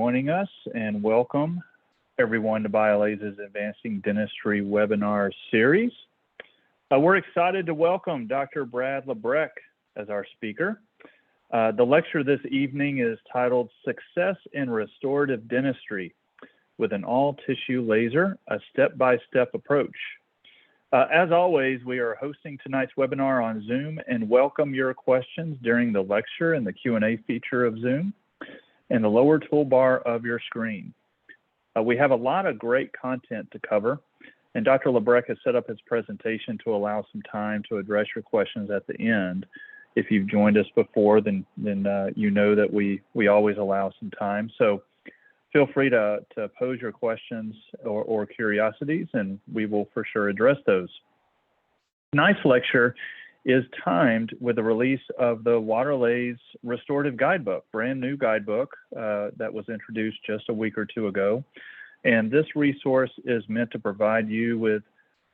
joining us, and welcome everyone to BIOLASE's Advancing Dentistry webinar series. We're excited to welcome Dr. Brad Labrecque as our speaker. The lecture this evening is titled Success in Restorative Dentistry with an All-Tissue Laser, a Step-by-Step Approach. As always, we are hosting tonight's webinar on Zoom and welcome your questions during the lecture in the Q&A feature of Zoom in the lower toolbar of your screen. We have a lot of great content to cover, and Dr. Labrecque has set up his presentation to allow some time to address your questions at the end. If you've joined us before, then you know that we always allow some time. So feel free to pose your questions or curiosities, and we will for sure address those. Tonight's lecture is timed with the release of the Waterlase Restorative Guidebook, brand new guidebook that was introduced just a week or two ago. And this resource is meant to provide you with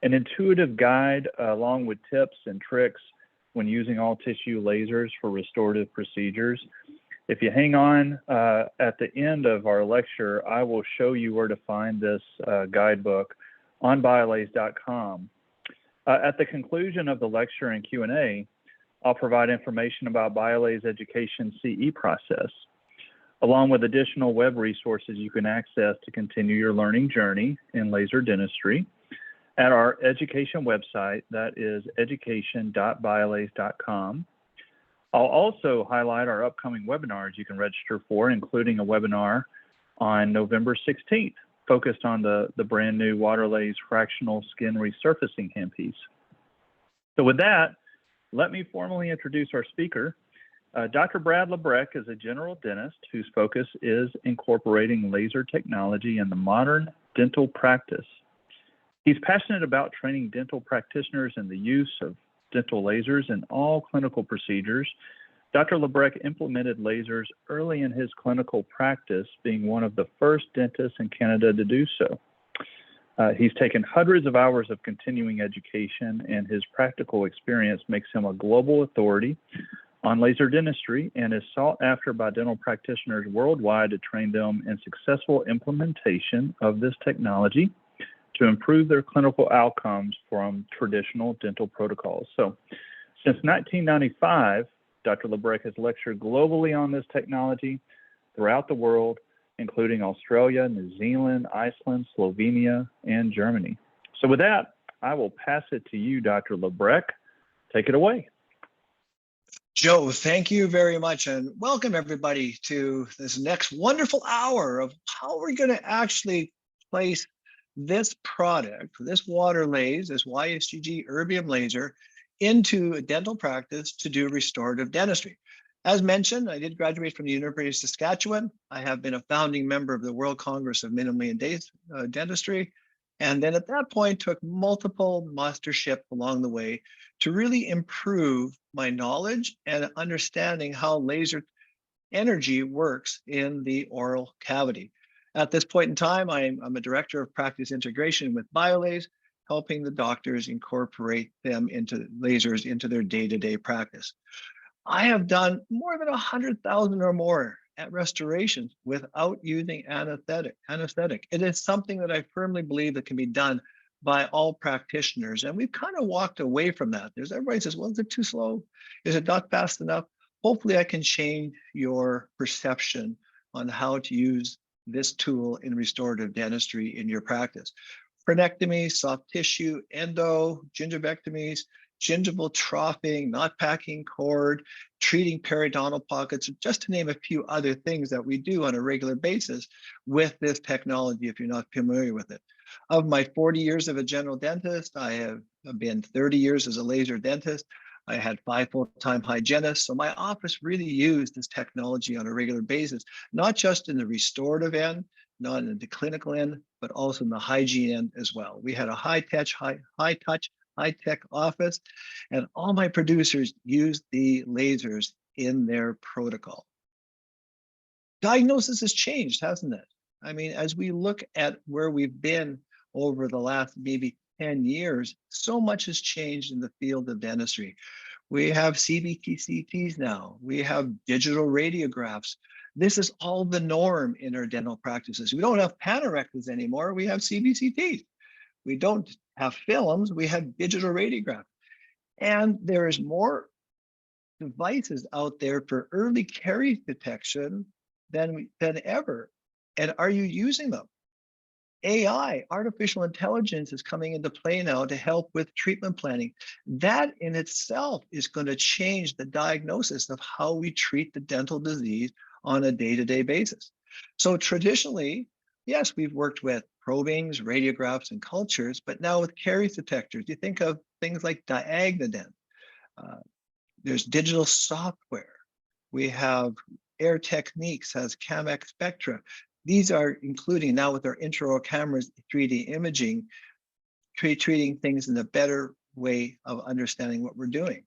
an intuitive guide along with tips and tricks when using all-tissue lasers for restorative procedures. If you hang on at the end of our lecture, I will show you where to find this guidebook on biolase.com. At the conclusion of the lecture and Q&A, I'll provide information about BIOLASE Education CE process, along with additional web resources you can access to continue your learning journey in laser dentistry at our education website, that is education.biolase.com. I'll also highlight our upcoming webinars you can register for, including a webinar on November 16th, focused on the brand new Waterlase fractional skin resurfacing handpiece. So with that, let me formally introduce our speaker. Dr. Brad Labrecque is a general dentist whose focus is incorporating laser technology in the modern dental practice. He's passionate about training dental practitioners in the use of dental lasers in all clinical procedures. Dr. Labrecque implemented lasers early in his clinical practice, being one of the first dentists in Canada to do so. He's taken hundreds of hours of continuing education, and his practical experience makes him a global authority on laser dentistry and is sought after by dental practitioners worldwide to train them in successful implementation of this technology to improve their clinical outcomes from traditional dental protocols. So since 1995, Dr. Labrecque has lectured globally on this technology throughout the world, including Australia, New Zealand, Iceland, Slovenia, and Germany. So with that, I will pass it to you, Dr. Labrecque. Take it away. Joe, thank you very much, and welcome everybody to this next wonderful hour of how we're going to actually place this product, this Waterlase, this YSGG erbium laser, into a dental practice to do restorative dentistry. As mentioned, I did graduate from the University of Saskatchewan. I have been a founding member of the World Congress of Minimally Invasive Dentistry, and then at that point took multiple masterships along the way to really improve my knowledge and understanding how laser energy works in the oral cavity. At this point in time, I'm a director of practice integration with BIOLASE, helping the doctors incorporate them into lasers into their day-to-day practice. I have done more than 100,000 or more at restorations without using anesthetic. It is something that I firmly believe that can be done by all practitioners. And we've kind of walked away from that. Everybody says, well, is it too slow? Is it not fast enough? Hopefully I can change your perception on how to use this tool in restorative dentistry in your practice. Frenectomy, soft tissue, endo, gingivectomies, gingival troughing, not packing cord, treating periodontal pockets, just to name a few other things that we do on a regular basis with this technology if you're not familiar with it. Of my 40 years of a general dentist, I have been 30 years as a laser dentist. I had 5 full-time hygienists. So my office really used this technology on a regular basis, not just in the restorative end, not in the clinical end, but also in the hygiene end as well. We had a high-touch, high-tech office, and all my producers used the lasers in their protocol. Diagnosis has changed, hasn't it? I mean, as we look at where we've been over the last maybe 10 years, so much has changed in the field of dentistry. We have CBT CTs now. We have digital radiographs. This is all the norm in our dental practices. We don't have panorectals anymore. We have CBCTs. We don't have films. We have digital radiograph. And there is more devices out there for early caries detection than ever. And are you using them? AI, artificial intelligence, is coming into play now to help with treatment planning. That in itself is going to change the diagnosis of how we treat the dental disease on a day-to-day basis. So traditionally, yes, we've worked with probings, radiographs, and cultures, but now with caries detectors, you think of things like Diagnodent. There's digital software. We have Air Techniques has CAMX Spectra. These are including now with our intraoral cameras, 3D imaging, treating things in a better way of understanding what we're doing.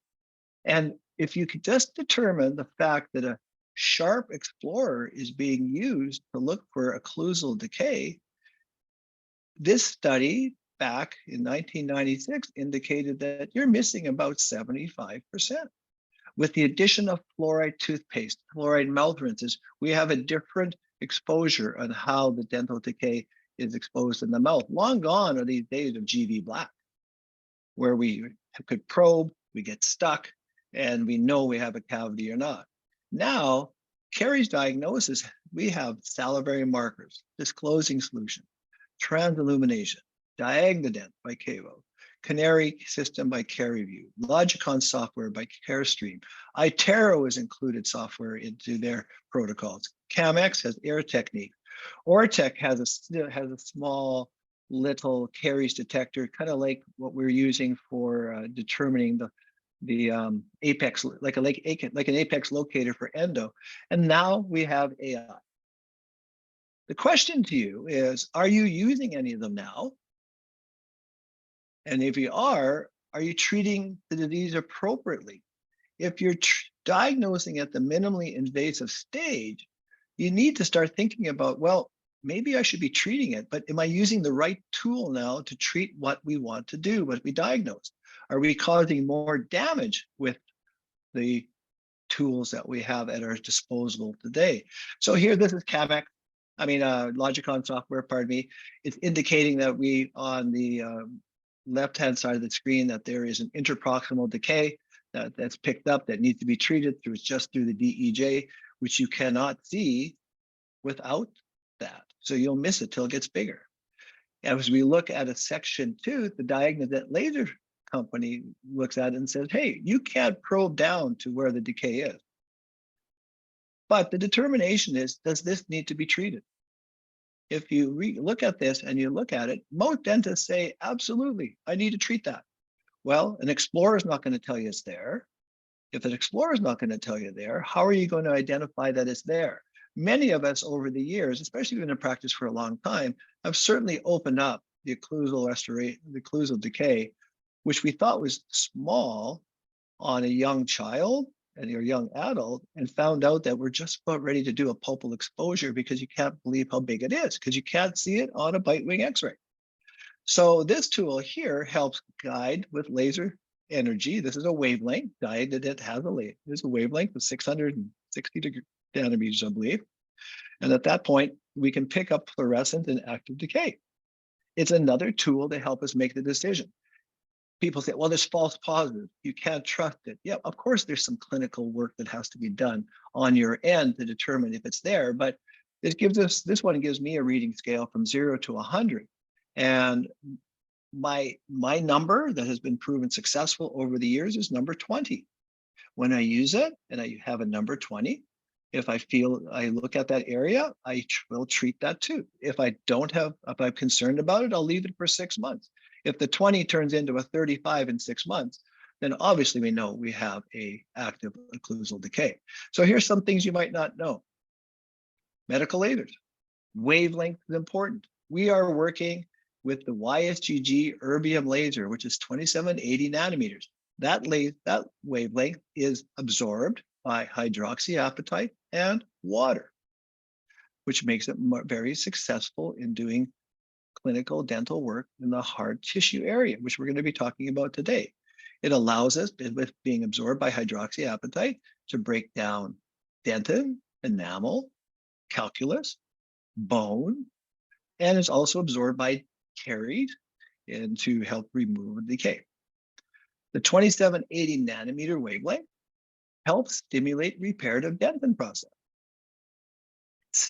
And if you could just determine the fact that a sharp explorer is being used to look for occlusal decay, this study back in 1996 indicated that you're missing about 75%. With the addition of fluoride toothpaste, fluoride mouth rinses, we have a different exposure on how the dental decay is exposed in the mouth. Long gone are these days of GV black, where we could probe, we get stuck, and we know we have a cavity or not. Now, caries diagnosis, we have salivary markers, disclosing solution, transillumination, Diagnodent by Cavo, Canary system by CaryView, Logicon software by CareStream. iTero has included software into their protocols. CAMX has Air Technique. Ortec has a small little caries detector, kind of like what we're using for determining the apex, like an apex locator for endo. And now we have AI. The question to you is, are you using any of them now? And if you are you treating the disease appropriately? If you're diagnosing at the minimally invasive stage, you need to start thinking about, well, maybe I should be treating it, but am I using the right tool now to treat what we want to do, what we diagnose? Are we causing more damage with the tools that we have at our disposal today? So here, this is Logicon software, pardon me. It's indicating that we, on the left-hand side of the screen, that there is an interproximal decay that's picked up that needs to be treated through the DEJ, which you cannot see without that. So you'll miss it till it gets bigger. As we look at a section 2, the Diagnodent laser company looks at it and says, hey, you can't probe down to where the decay is. But the determination is, does this need to be treated? If you look at this and you look at it, most dentists say, absolutely, I need to treat that. Well, an explorer is not going to tell you it's there. If an explorer is not going to tell you there, how are you going to identify that it's there? Many of us over the years, especially been in practice for a long time, have certainly opened up the occlusal decay, which we thought was small on a young child and your young adult, and found out that we're just about ready to do a pulpal exposure because you can't believe how big it is, because you can't see it on a bite wing x-ray. So this tool here helps guide with laser energy. This is a wavelength. Diagnodent has a wavelength of 660 nanometers, I believe. And at that point, we can pick up fluorescent and active decay. It's another tool to help us make the decision. People say, well, there's false positives. You can't trust it. Yeah, of course, there's some clinical work that has to be done on your end to determine if it's there. But this one gives me a reading scale from 0 to 100. And my number that has been proven successful over the years is number 20. When I use it and I have a number 20, if I look at that area, I will treat that too. If I'm concerned about it, I'll leave it for 6 months. If the 20 turns into a 35 in 6 months, then obviously we know we have a active occlusal decay. So here's some things you might not know. Medical lasers. Wavelength is important. We are working with the YSGG erbium laser, which is 2780 nanometers. That wavelength is absorbed by hydroxyapatite and water, which makes it very successful in doing clinical dental work in the hard tissue area, which we're going to be talking about today. It allows us, with being absorbed by hydroxyapatite, to break down dentin, enamel, calculus, bone, and is also absorbed by caries and to help remove decay. The 2780 nanometer wavelength helps stimulate reparative dentin process.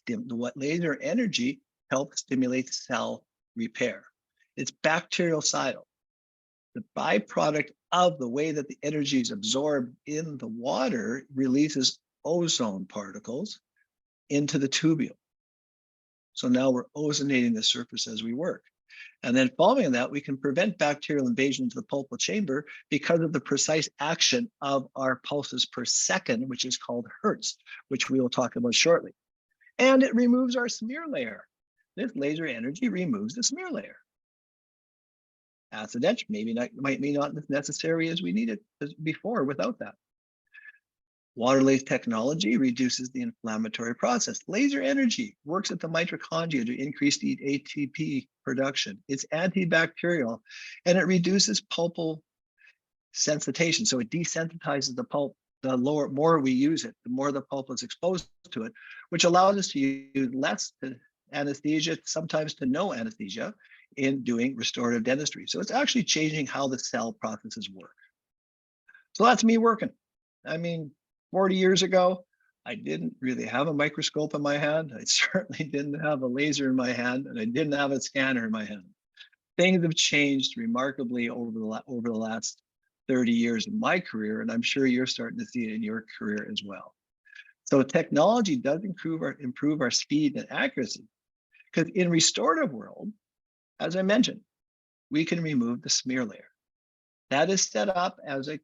What laser energy helps stimulate cell repair. It's bactericidal. The byproduct of the way that the energy is absorbed in the water releases ozone particles into the tubule. So now we're ozonating the surface as we work. And then following that, we can prevent bacterial invasion into the pulpal chamber because of the precise action of our pulses per second, which is called hertz, which we will talk about shortly. And it removes our smear layer. This laser energy removes the smear layer. Acid etch might be not as necessary as we needed before without that. Water lathe technology reduces the inflammatory process. Laser energy works at the mitochondria to increase the ATP production. It's antibacterial, and it reduces pulpal sensitization. So it desensitizes the pulp. The more we use it, the more the pulp is exposed to it, which allows us to use less anesthesia, sometimes to no anesthesia, in doing restorative dentistry. So it's actually changing how the cell processes work. So that's me working. I mean, 40 years ago, I didn't really have a microscope in my hand. I certainly didn't have a laser in my hand, and I didn't have a scanner in my hand. Things have changed remarkably over the last 30 years in my career, and I'm sure you're starting to see it in your career as well. So technology does improve our speed and accuracy, because in restorative world, as I mentioned, we can remove the smear layer. That is set up as a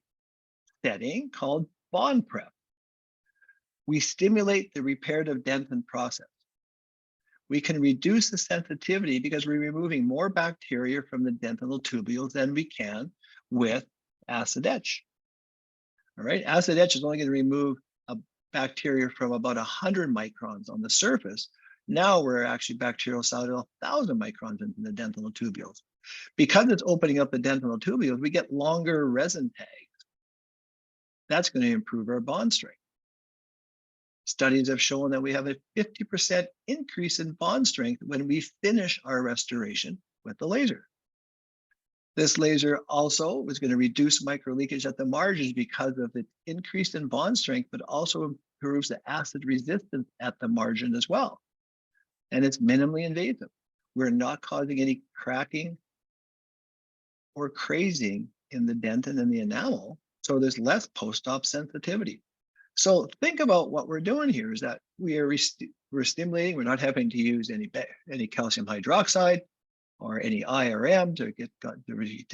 setting called bond prep. We stimulate the reparative dentin process. We can reduce the sensitivity because we're removing more bacteria from the dentinal tubules than we can with acid etch. All right, acid etch is only going to remove a bacteria from about 100 microns on the surface. Now we're actually bactericidal 1,000 microns into the dentinal tubules. Because it's opening up the dentinal tubules, we get longer resin tags. That's going to improve our bond strength. Studies have shown that we have a 50% increase in bond strength when we finish our restoration with the laser. This laser also is going to reduce microleakage at the margins because of the increase in bond strength, but also improves the acid resistance at the margin as well. And it's minimally invasive. We're not causing any cracking or crazing in the dentin and the enamel, so there's less post-op sensitivity. So think about what we're doing here is that we're stimulating. We're not having to use any calcium hydroxide or any IRM to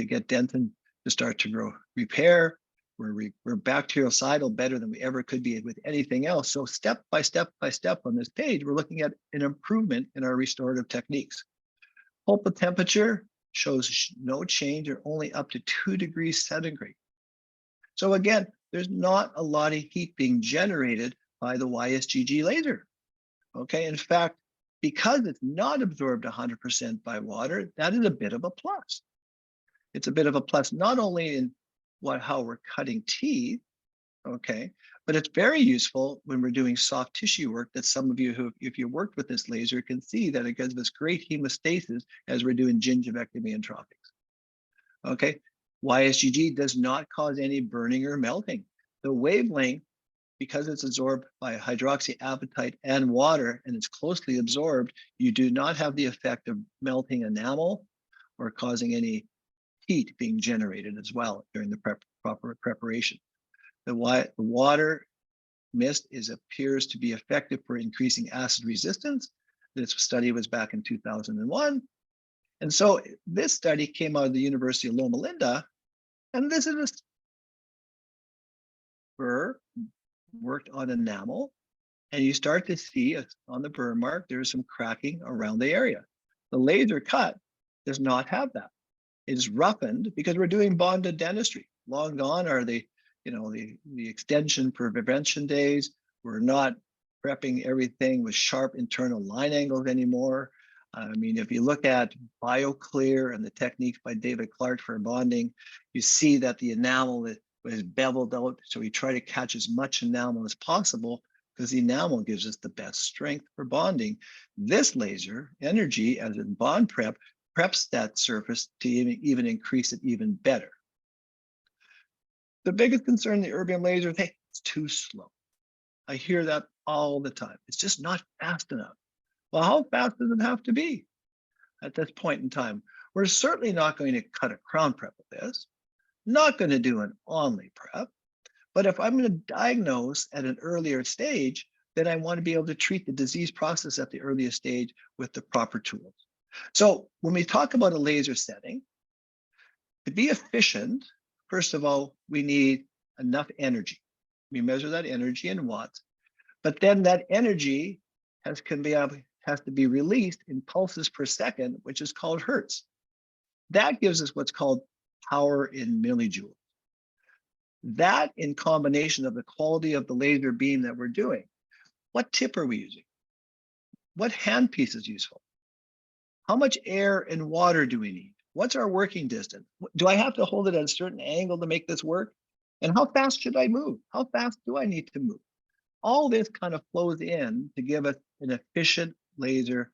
get dentin to start to repair. We're bactericidal better than we ever could be with anything else. So step by step on this page, we're looking at an improvement in our restorative techniques. Pulpal temperature shows no change or only up to 2 degrees centigrade. So again, there's not a lot of heat being generated by the YSGG laser. Okay, in fact, because it's not absorbed 100% by water, that is a bit of a plus. It's a bit of a plus, not only in how we're cutting teeth, okay, but it's very useful when we're doing soft tissue work that some of you who, if you worked with this laser, can see that it gives us great hemostasis as we're doing gingivectomy and tropics. Okay, YSGG does not cause any burning or melting. The wavelength, because it's absorbed by hydroxyapatite and water and it's closely absorbed, you do not have the effect of melting enamel or causing any heat being generated as well during the proper preparation. The water mist appears to be effective for increasing acid resistance. This study was back in 2001. And so this study came out of the University of Loma Linda, and this is a burr worked on enamel, and you start to see on the burr mark, there's some cracking around the area. The laser cut does not have that. It is roughened because we're doing bonded dentistry. Long gone are the extension for prevention days. We're not prepping everything with sharp internal line angles anymore. I mean, if you look at BioClear and the techniques by David Clark for bonding, you see that the enamel was beveled out. So we try to catch as much enamel as possible, because the enamel gives us the best strength for bonding. This laser energy, as in bond prep, preps that surface to even increase it even better. The biggest concern in the erbium laser is, hey, it's too slow. I hear that all the time. It's just not fast enough. Well, how fast does it have to be at this point in time? We're certainly not going to cut a crown prep with this, not going to do an onlay prep. But if I'm going to diagnose at an earlier stage, then I want to be able to treat the disease process at the earliest stage with the proper tools. So when we talk about a laser setting, to be efficient, first of all, we need enough energy. We measure that energy in watts, but then that energy has to be released in pulses per second, which is called hertz. That gives us what's called power in millijoules. That, in combination of the quality of the laser beam that we're doing, what tip are we using? What handpiece is useful? How much air and water do we need? What's our working distance? Do I have to hold it at a certain angle to make this work? And how fast should I move? How fast do I need to move? All this kind of flows in to give us an efficient laser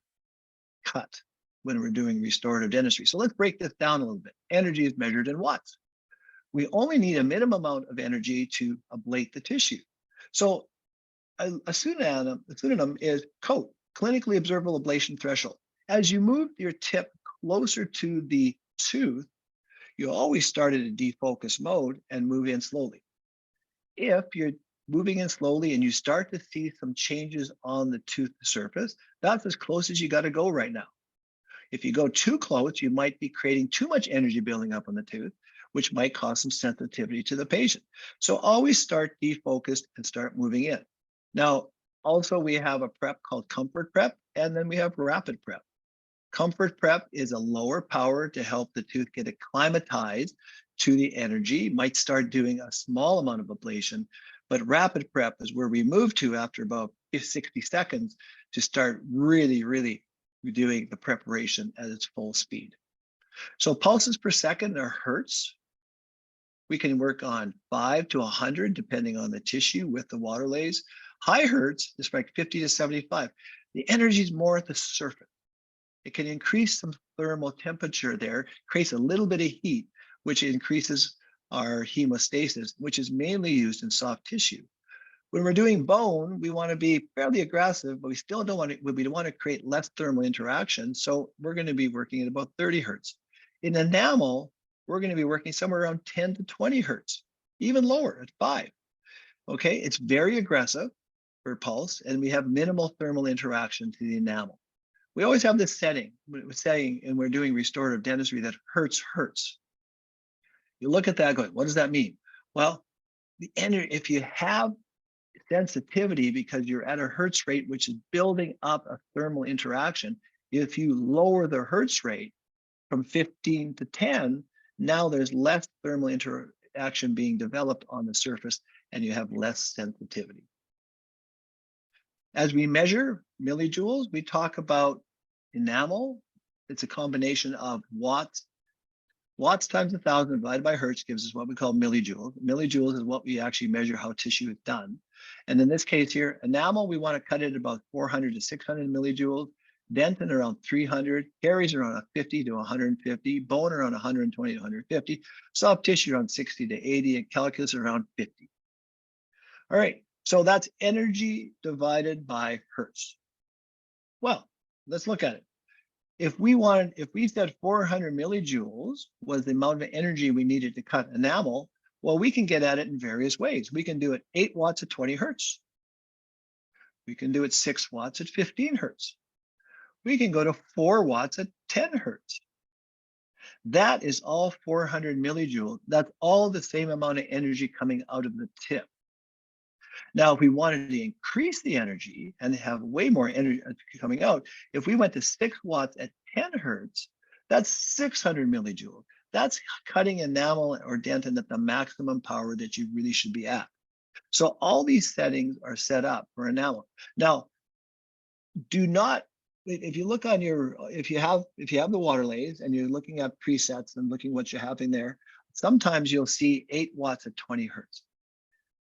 cut when we're doing restorative dentistry. So let's break this down a little bit. Energy is measured in watts. We only need a minimum amount of energy to ablate the tissue. So a pseudonym is COAT, clinically observable ablation threshold. As you move your tip closer to the tooth, you always start at a defocus mode and move in slowly. If you're moving in slowly and you start to see some changes on the tooth surface, that's as close as you got to go right now. If you go too close, you might be creating too much energy building up on the tooth, which might cause some sensitivity to the patient. So always start defocused and start moving in. Now, also we have a prep called comfort prep, and then we have rapid prep. Comfort prep is a lower power to help the tooth get acclimatized to the energy. Might start doing a small amount of ablation, but rapid prep is where we move to after about 60 seconds to start really doing the preparation at its full speed. So pulses per second are hertz. We can work on 5 to 100, depending on the tissue with the waterlays. High hertz is like 50 to 75. The energy is more at the surface. It can increase some thermal temperature there, creates a little bit of heat, which increases our hemostasis, which is mainly used in soft tissue. When we're doing bone, we want to be fairly aggressive, but we still don't want to, we want to create less thermal interaction. So we're going to be working at about 30 hertz. In enamel, we're going to be working somewhere around 10 to 20 hertz, even lower at 5. Okay, it's very aggressive for pulse, and we have minimal thermal interaction to the enamel. We always have this setting, and we're doing restorative dentistry, that hertz. You look at that going, what does that mean? Well, the energy, if you have sensitivity because you're at a hertz rate, which is building up a thermal interaction, if you lower the hertz rate from 15 to 10, now there's less thermal interaction being developed on the surface and you have less sensitivity. As we measure millijoules, we talk about enamel. It's a combination of watts. Watts times 1,000 divided by hertz gives us what we call millijoules. Millijoules is what we actually measure how tissue is done. And in this case here, enamel, we want to cut it at about 400 to 600 millijoules. Dentin around 300, caries around 50 to 150, bone around 120 to 150, soft tissue around 60 to 80, and calculus around 50. All right, so that's energy divided by hertz. Well, let's look at it. If we said 400 millijoules was the amount of energy we needed to cut enamel, well, we can get at it in various ways. We can do it 8 watts at 20 hertz. We can do it 6 watts at 15 hertz. We can go to 4 watts at 10 hertz. That is all 400 millijoules. That's all the same amount of energy coming out of the tip. Now, if we wanted to increase the energy and have way more energy coming out, if we went to 6 watts at 10 hertz, that's 600 millijoules. That's cutting enamel or dentin at the maximum power that you really should be at. So all these settings are set up for enamel. Now, do not, if you look on your, if you have the waterlays and you're looking at presets and looking what you have in there, sometimes you'll see 8 watts at 20 hertz.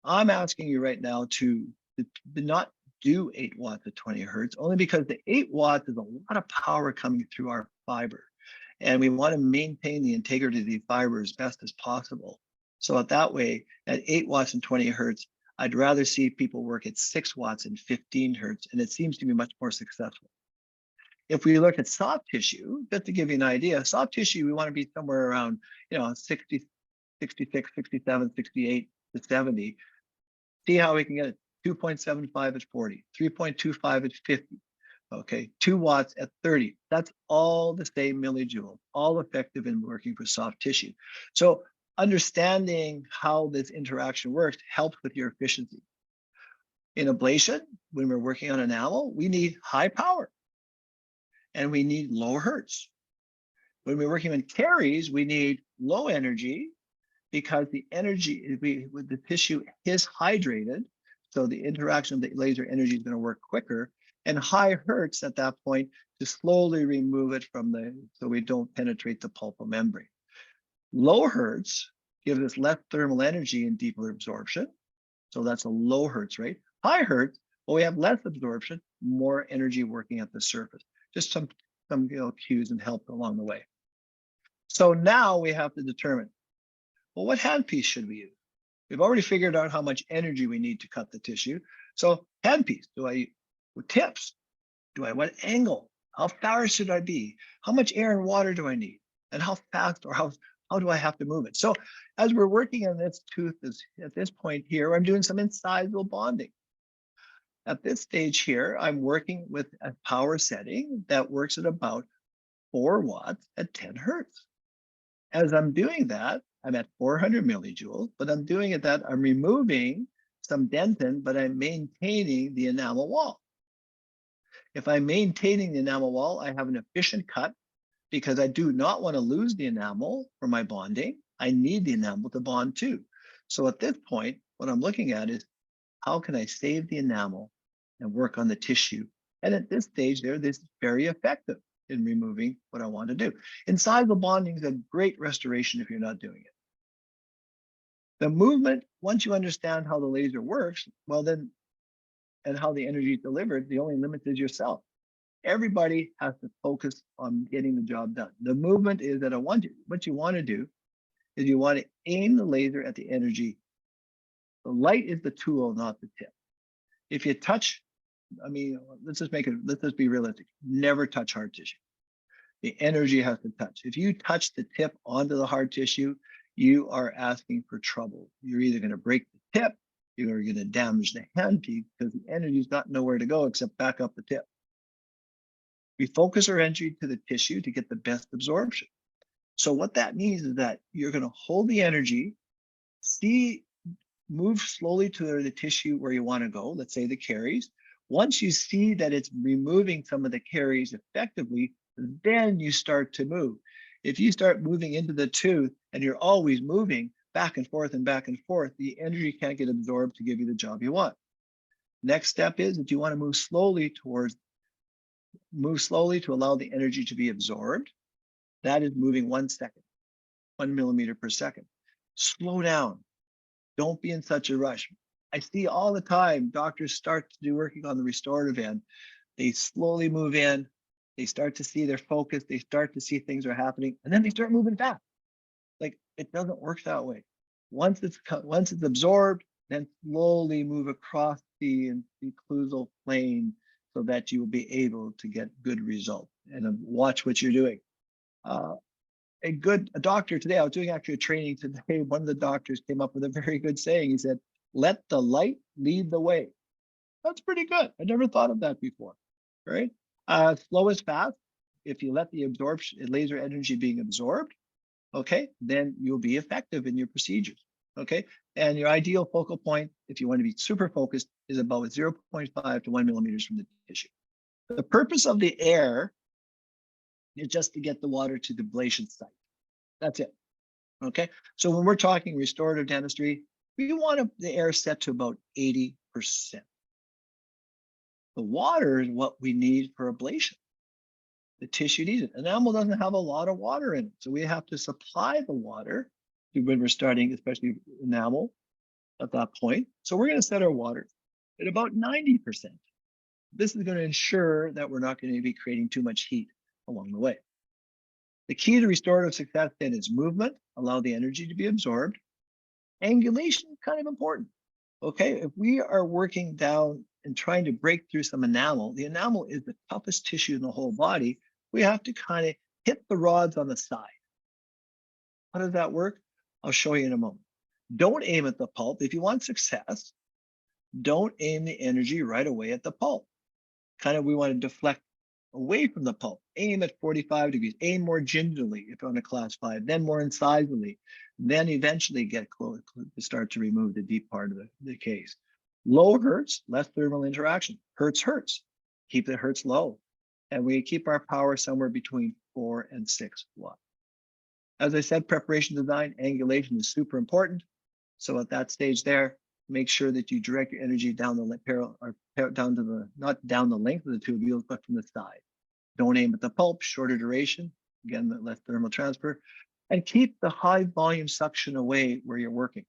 I'm asking you right now to did not do 8 watts at 20 hertz, only because the 8 watts is a lot of power coming through our fiber. And we want to maintain the integrity of the fiber as best as possible. So at that way, at 8 watts and 20 hertz, I'd rather see people work at 6 watts and 15 hertz, and it seems to be much more successful. If we look at soft tissue, just to give you an idea, soft tissue, we want to be somewhere around, 60, 66, 67, 68 to 70. See how we can get it. 2.75 at 40, 3.25 at 50. Okay, 2 watts at 30. That's all the same millijoules, all effective in working for soft tissue. So understanding how this interaction works helps with your efficiency. In ablation, when we're working on enamel, we need high power and we need low hertz. When we're working on caries, we need low energy because the energy with the tissue is hydrated. So the interaction of the laser energy is going to work quicker, and high hertz at that point to slowly remove it so we don't penetrate the pulpal membrane. Low hertz gives us less thermal energy and deeper absorption. So that's a low hertz rate. High hertz, well, we have less absorption, more energy working at the surface. Just some cues and help along the way. So now we have to determine, well, what handpiece should we use? We've already figured out how much energy we need to cut the tissue. So handpiece, with tips, what angle? How far should I be? How much air and water do I need? And how fast or how do I have to move it? So as we're working on this tooth at this point here, I'm doing some incisal bonding. At this stage here, I'm working with a power setting that works at about 4 watts at 10 hertz. As I'm doing that, I'm at 400 millijoules, but I'm doing it that I'm removing some dentin, but I'm maintaining the enamel wall. If I'm maintaining the enamel wall, I have an efficient cut because I do not want to lose the enamel for my bonding. I need the enamel to bond too. So at this point, what I'm looking at is how can I save the enamel and work on the tissue? And at this stage there, this is very effective in removing what I want to do. Incisal bonding is a great restoration if you're not doing it. The movement, once you understand how the laser works, well then, and how the energy is delivered, the only limit is yourself. Everybody has to focus on getting the job done. The movement is that what you want to do is you want to aim the laser at the energy. The light is the tool, not the tip. If you touch, let's just be realistic. Never touch hard tissue. The energy has to touch. If you touch the tip onto the hard tissue, you are asking for trouble. You're either going to break the tip, you're going to damage the handpiece because the energy's got nowhere to go except back up the tip. We focus our energy to the tissue to get the best absorption. So what that means is that you're going to hold the energy, move slowly to the tissue where you want to go, let's say the caries. Once you see that it's removing some of the caries effectively, then you start to move. If you start moving into the tooth and you're always moving back and forth, the energy can't get absorbed to give you the job you want. Next step is that you want to move slowly to allow the energy to be absorbed. That is moving 1 second, 1 millimeter per second. Slow down. Don't be in such a rush. I see all the time doctors start to do working on the restorative end. They slowly move in. They start to see their focus. They start to see things are happening, and then they start moving fast. Like it doesn't work that way. Once it's absorbed, then slowly move across the occlusal plane so that you will be able to get good results. And watch what you're doing. A doctor today, I was doing actually a training today. One of the doctors came up with a very good saying. He said, "Let the light lead the way." That's pretty good. I never thought of that before, right? Slow is fast. If you let the laser energy being absorbed, okay, then you'll be effective in your procedures, okay? And your ideal focal point, if you want to be super focused, is about 0.5 to 1 millimeters from the tissue. The purpose of the air is just to get the water to the ablation site. That's it, okay? So when we're talking restorative dentistry, we want the air set to about 80%. The water is what we need for ablation. The tissue needs it. Enamel doesn't have a lot of water in it, so we have to supply the water when we're starting, especially enamel at that point. So we're going to set our water. at about 90%. This is going to ensure that we're not going to be creating too much heat along the way. The key to restorative success then is movement, allow the energy to be absorbed. Angulation, kind of important. Okay, if we are working down and trying to break through some enamel, the enamel is the toughest tissue in the whole body. We have to kind of hit the rods on the side. How does that work? I'll show you in a moment. Don't aim at the pulp. If you want success, don't aim the energy right away at the pulp. Kind of, we want to deflect away from the pulp. Aim at 45 degrees. Aim more gingerly if you're on a class 5, then more incisively. Then eventually get close to start to remove the deep part of the case. Low hurts, less thermal interaction. Hurts. Keep the hurts low. And we keep our power somewhere between 4 and 6 watts. As I said, preparation design, angulation is super important. So at that stage there, make sure that you direct your energy down down to the, not down the length of the tubules, but from the side. Don't aim at the pulp, shorter duration, again, less thermal transfer, and keep the high volume suction away where you're working.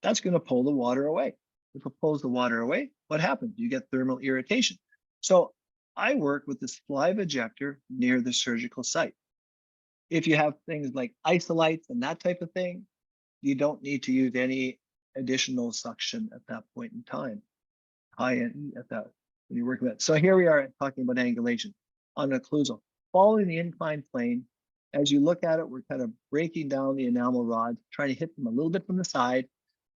That's going to pull the water away. If it pulls the water away, what happens? You get thermal irritation. So I work with the saliva ejector near the surgical site. If you have things like isolites and that type of thing, you don't need to use any additional suction at that point in time. High end at that when you're working with it. So here we are talking about angulation on occlusal. Following the inclined plane, as you look at it, we're kind of breaking down the enamel rods, trying to hit them a little bit from the side.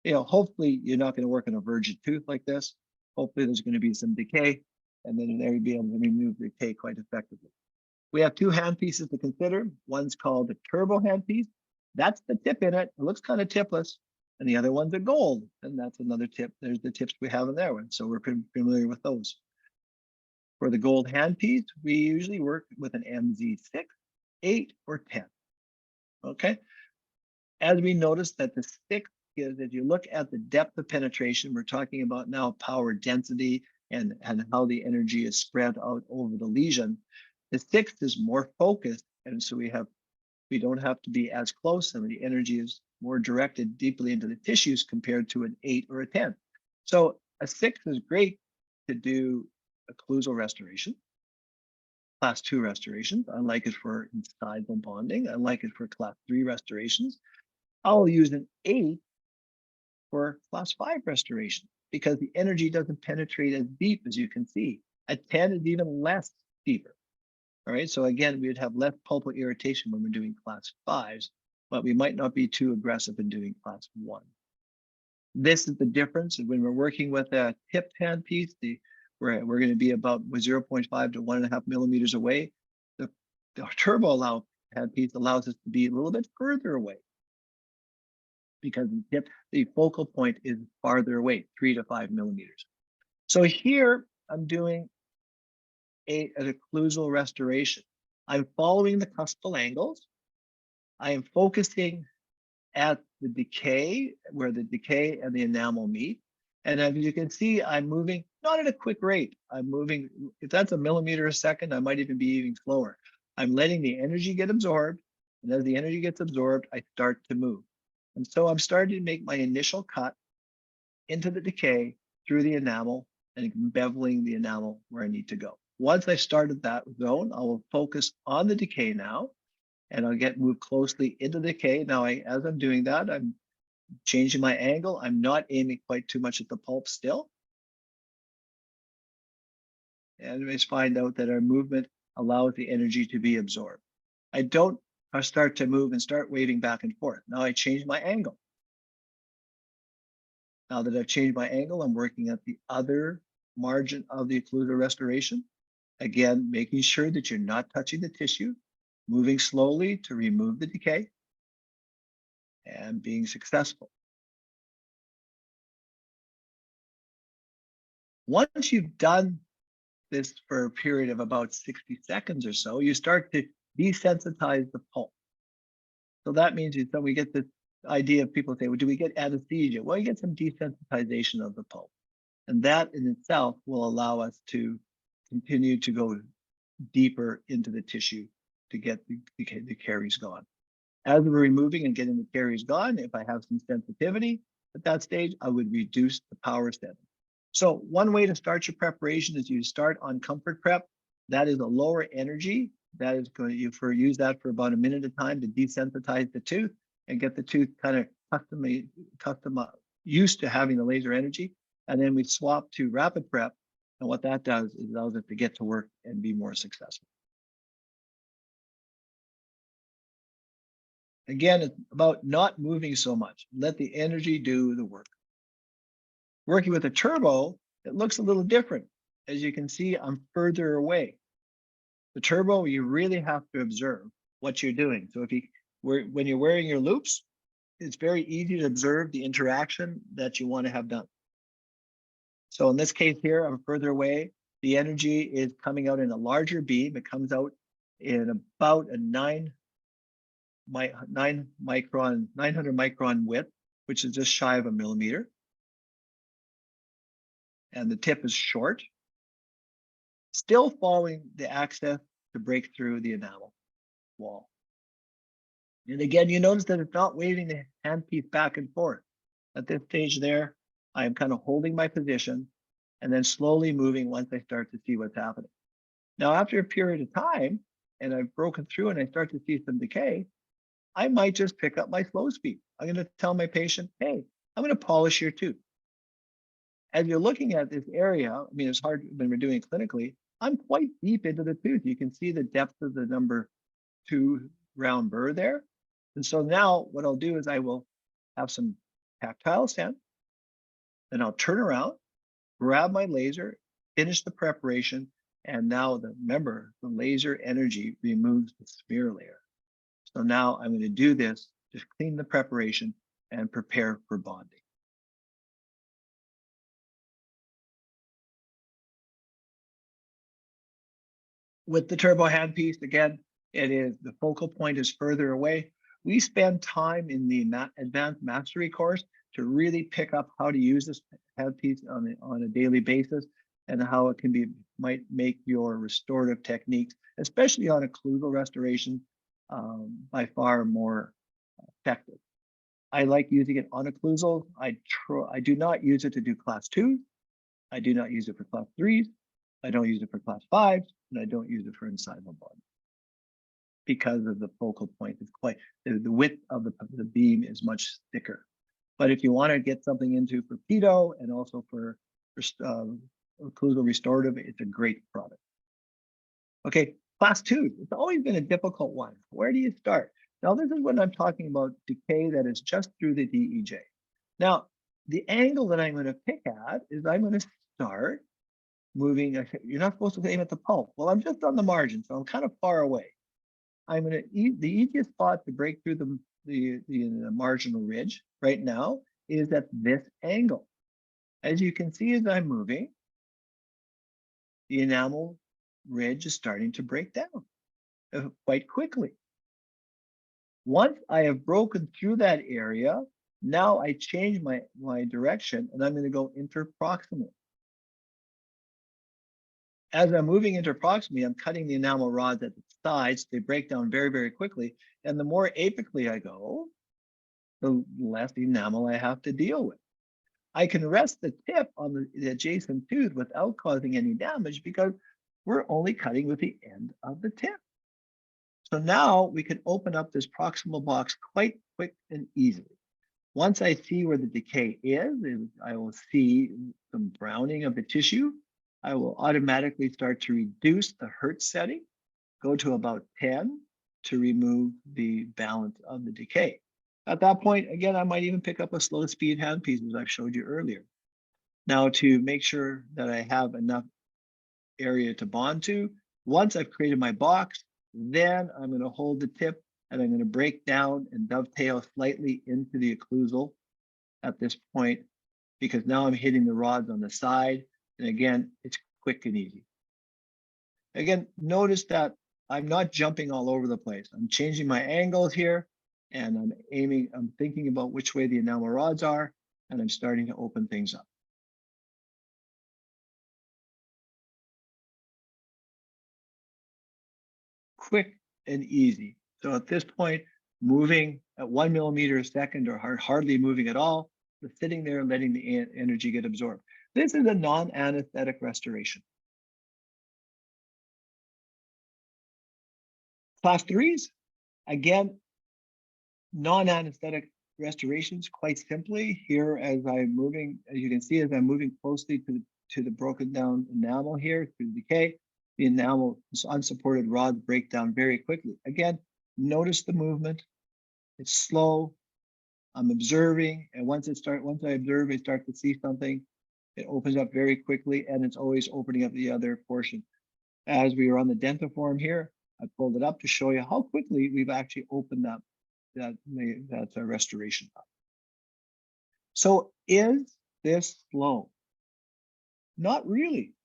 You know, hopefully you're not going to work on a virgin tooth like this. Hopefully there's going to be some decay, and then there you'll be able to remove the decay quite effectively. We have 2 hand pieces to consider. One's called the turbo handpiece. That's the tip in it. It looks kind of tipless. And the other one's a gold. And that's another tip. There's the tips we have in there. So we're pretty familiar with those. For the gold handpiece, we usually work with an MZ6, 8, or 10. Okay. As we notice that the 6 is, if you look at the depth of penetration, we're talking about now power density and how the energy is spread out over the lesion. The 6 is more focused. And so we don't have to be as close, and the energy is more directed deeply into the tissues compared to an 8 or a 10. So a 6 is great to do occlusal restoration, class 2 restorations. I like it for incisal bonding. I like it for class 3 restorations. I'll use an 8 for class 5 restoration because the energy doesn't penetrate as deep as you can see. A 10 is even less deeper. All right, so again, we would have less pulpal irritation when we're doing class 5s, but we might not be too aggressive in doing class 1. This is the difference. When we're working with a tipped handpiece, we're going to be about 0.5 to 1.5 millimeters away. The turbo handpiece allows us to be a little bit further away because the focal point is farther away, 3 to 5 millimeters. So here I'm doing an occlusal restoration. I'm following the cuspal angles. I am focusing at the decay, where the decay and the enamel meet. And as you can see, I'm moving not at a quick rate. I'm moving, if that's a millimeter a second, I might even be even slower. I'm letting the energy get absorbed. And as the energy gets absorbed, I start to move. And so I'm starting to make my initial cut into the decay through the enamel and beveling the enamel where I need to go. Once I started that zone, I will focus on the decay now, and I'll move closely into the decay. Now, as I'm doing that, I'm changing my angle. I'm not aiming quite too much at the pulp still. And we find out that our movement allows the energy to be absorbed. I don't start to move and start waving back and forth. Now I change my angle. Now that I've changed my angle, I'm working at the other margin of the occlusal restoration. Again, making sure that you're not touching the tissue, moving slowly to remove the decay, and being successful. Once you've done this for a period of about 60 seconds or so, you start to desensitize the pulp. So that means that we get this idea of people say, well, do we get anesthesia? Well, you get some desensitization of the pulp. And that in itself will allow us to continue to go deeper into the tissue to get the caries gone. As we're removing and getting the caries gone, if I have some sensitivity at that stage, I would reduce the power setting. So one way to start your preparation is you start on comfort prep. That is a lower energy. That is going to use that for about a minute at a time to desensitize the tooth and get the tooth kind of custom used to having the laser energy. And then we swap to rapid prep. And what that does is allows it to get to work and be more successful. Again, it's about not moving so much. Let the energy do the work. Working with a turbo, it looks a little different. As you can see, I'm further away. The turbo, you really have to observe what you're doing. So when you're wearing your loops, it's very easy to observe the interaction that you want to have done. So in this case here, I'm further away. The energy is coming out in a larger beam. It comes out in about a 900 micron width, which is just shy of a millimeter. And the tip is short, still following the access to break through the enamel wall. And again, you notice that it's not waving the handpiece back and forth. At this stage there, I am kind of holding my position and then slowly moving once I start to see what's happening. Now, after a period of time, and I've broken through and I start to see some decay, I might just pick up my slow speed. I'm going to tell my patient, hey, I'm going to polish your tooth. As you're looking at this area, I mean, it's hard when we're doing it clinically, I'm quite deep into the tooth. You can see the depth of the number 2 round burr there. And so now what I'll do is I will have some tactile sand, then I'll turn around, grab my laser, finish the preparation, and now remember, the laser energy removes the smear layer. So now I'm going to do this, just clean the preparation and prepare for bonding. With the turbo handpiece, again, the focal point is further away. We spend time in the advanced mastery course to really pick up how to use this handpiece on a daily basis and how it might make your restorative techniques, especially on occlusal restoration, by far more effective. I like using it on occlusal. I do not use it to do class 2. I do not use it for class 3s. I don't use it for class 5s, and I don't use it for incisional bonding because of the focal point. It's quite the width of the beam is much thicker. But if you want to get something into for pedo and also for occlusal restorative, it's a great product. Okay, class 2. It's always been a difficult one. Where do you start? Now, this is when I'm talking about decay that is just through the DEJ. Now, the angle that I'm going to pick at is I'm going to start moving. You're not supposed to aim at the pulp. Well, I'm just on the margin, so I'm kind of far away. I'm going to the easiest spot to break through the marginal ridge right now is at this angle. As you can see, as I'm moving, the enamel ridge is starting to break down quite quickly. Once I have broken through that area, now I change my direction and I'm going to go interproximal. As I'm moving interproximally, I'm cutting the enamel rods at the sides. They break down very, very quickly. And the more apically I go, the less enamel I have to deal with. I can rest the tip on the adjacent tooth without causing any damage because we're only cutting with the end of the tip. So now we can open up this proximal box quite quick and easily. Once I see where the decay is, I will see some browning of the tissue. I will automatically start to reduce the Hertz setting, go to about 10 to remove the balance of the decay. At that point, again, I might even pick up a slow speed handpiece as I showed you earlier. Now, to make sure that I have enough area to bond to, once I've created my box, then I'm going to hold the tip and I'm going to break down and dovetail slightly into the occlusal at this point, because now I'm hitting the rods on the side. And again, it's quick and easy. Again, notice that I'm not jumping all over the place. I'm changing my angles here and I'm thinking about which way the enamel rods are, and I'm starting to open things up. Quick and easy. So at this point, moving at 1 millimeter a second or hardly moving at all, but sitting there and letting the energy get absorbed. This is a non-anesthetic restoration. Class 3s, again, non-anesthetic restorations, quite simply. Here, as I'm moving, as you can see, as I'm moving closely to the broken down enamel here through decay, the enamel unsupported rods break down very quickly. Again, notice the movement. It's slow. I'm observing, and once I observe, I start to see something. It opens up very quickly, and it's always opening up the other portion. As we are on the dentiform here, I pulled it up to show you how quickly we've actually opened up that restoration. So is this slow? Not really.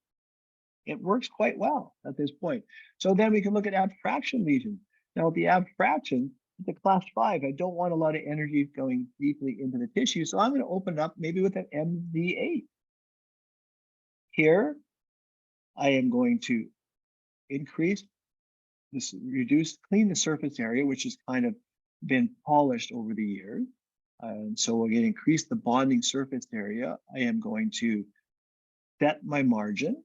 It works quite well at this point. So then we can look at abstraction lesions. Now the abstraction, it's a class 5. I don't want a lot of energy going deeply into the tissue. So I'm going to open up maybe with an MZ8. Here, I am going to increase this, clean the surface area, which has kind of been polished over the years. And so again, increase the bonding surface area. I am going to set my margin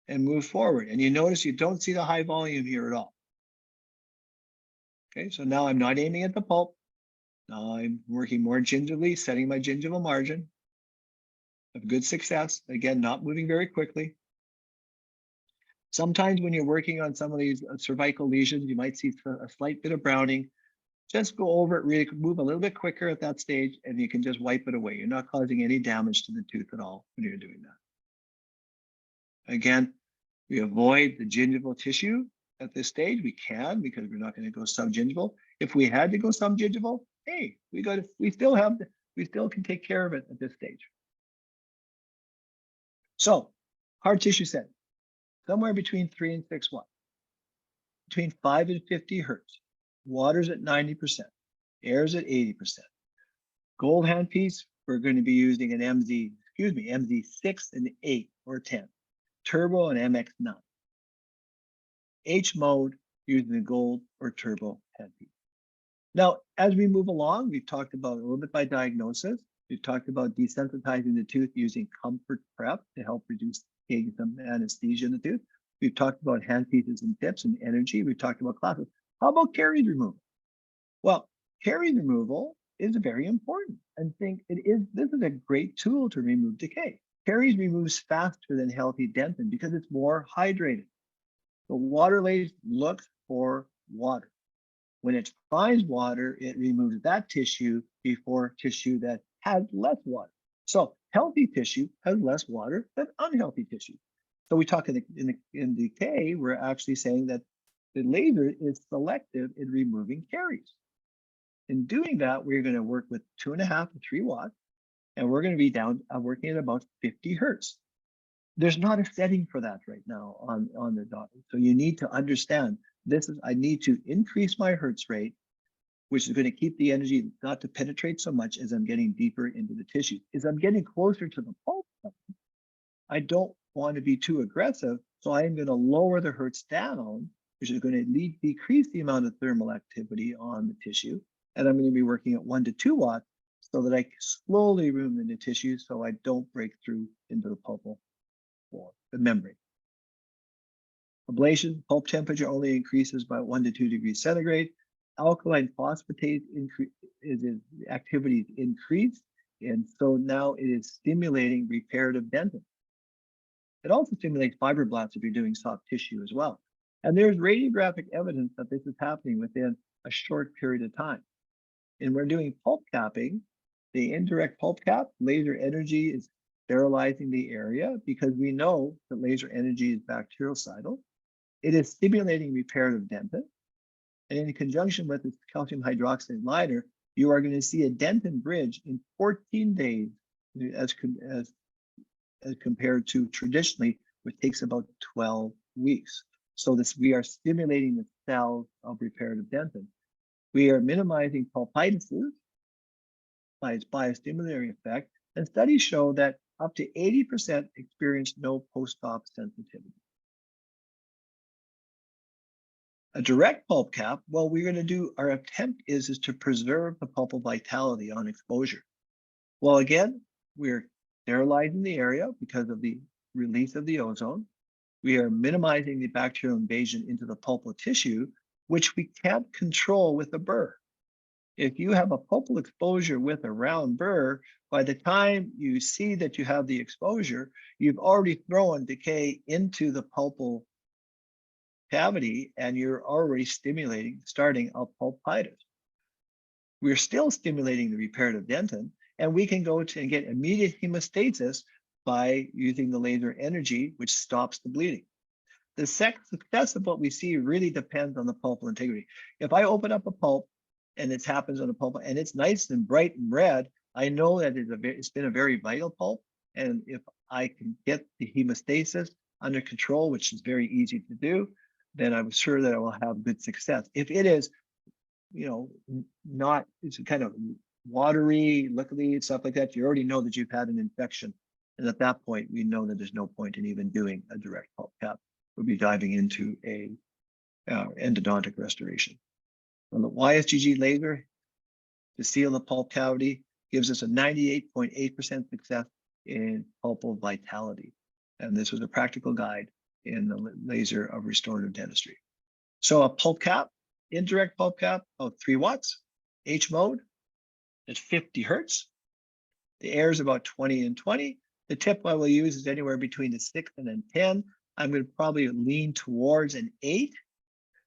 and move forward. And you notice you don't see the high volume here at all. Okay, so now I'm not aiming at the pulp. Now I'm working more gingerly, setting my gingival margin. Have good success. Again, not moving very quickly. Sometimes when you're working on some of these cervical lesions, you might see a slight bit of browning. Just go over it, really move a little bit quicker at that stage, and you can just wipe it away. You're not causing any damage to the tooth at all when you're doing that. Again, we avoid the gingival tissue at this stage. We can, because we're not going to go subgingival. If we had to go subgingival, hey, we still can take care of it at this stage. So, hard tissue set, somewhere between 3 and 6 watts, between 5 and 50 hertz. Water's at 90%, air's at 80%. Gold handpiece, we're going to be using an MZ6 and 8 or 10. Turbo and MX9. H mode, using the gold or turbo handpiece. Now, as we move along, we've talked about a little bit by diagnosis. We've talked about desensitizing the tooth using comfort prep to help reduce taking some anesthesia in the tooth. We've talked about handpieces and tips and energy. We've talked about classes. How about caries removal? Well, caries removal is very important, and this is a great tool to remove decay. Caries removes faster than healthy dentin because it's more hydrated. The water lathe looks for water. When it finds water, it removes that tissue before tissue that has less water. So healthy tissue has less water than unhealthy tissue. So we talk in decay, we're actually saying that the laser is selective in removing caries. In doing that, we're going to work with 2.5 to 3 watts, and we're going to be working at about 50 hertz. There's not a setting for that right now on the dot. So you need to understand I need to increase my hertz rate, which is going to keep the energy not to penetrate so much as I'm getting deeper into the tissue. As I'm getting closer to the pulp, I don't want to be too aggressive, so I am going to lower the hertz down, which is going to decrease the amount of thermal activity on the tissue. And I'm going to be working at 1 to 2 watts so that I slowly remove the tissue so I don't break through into the pulpal or the membrane. Ablation, pulp temperature only increases by 1 to 2 degrees centigrade. Alkaline phosphatase activity is increased, and so now it is stimulating reparative dentin. It also stimulates fibroblasts if you're doing soft tissue as well. And there's radiographic evidence that this is happening within a short period of time. And we're doing pulp capping. The indirect pulp cap, laser energy is sterilizing the area because we know that laser energy is bactericidal. It is stimulating reparative dentin. And in conjunction with this calcium hydroxide liner, you are going to see a dentin bridge in 14 days as compared to traditionally, which takes about 12 weeks. So we are stimulating the cells of reparative dentin. We are minimizing pulpitises by its biostimulatory effect, and studies show that up to 80% experience no post-op sensitivity. A direct pulp cap, well, our attempt is to preserve the pulpal vitality on exposure. Well, again, we're sterilizing the area because of the release of the ozone. We are minimizing the bacterial invasion into the pulpal tissue, which we can't control with a burr. If you have a pulpal exposure with a round burr, by the time you see that you have the exposure, you've already thrown decay into the pulpal cavity and you're already starting a pulpitis. We're still stimulating the reparative dentin, and we can go to and get immediate hemostasis by using the laser energy, which stops the bleeding. The success of what we see really depends on the pulpal integrity. If I open up a pulp and it happens on a pulp and it's nice and bright and red, I know that it's been a very vital pulp. And if I can get the hemostasis under control, which is very easy to do, then I'm sure that I will have good success. If it is, not, it's kind of watery, liquidy, stuff like that, you already know that you've had an infection. And at that point, we know that there's no point in even doing a direct pulp cap. We'll be diving into a endodontic restoration. On the YSGG laser to seal the pulp cavity gives us a 98.8% success in pulpal vitality. And this was a practical guide in the laser of restorative dentistry. So a pulp cap, indirect pulp cap, about 3 watts, H mode at 50 hertz. The air is about 20 and 20. The tip I will use is anywhere between a 6 and a 10. I'm going to probably lean towards an 8.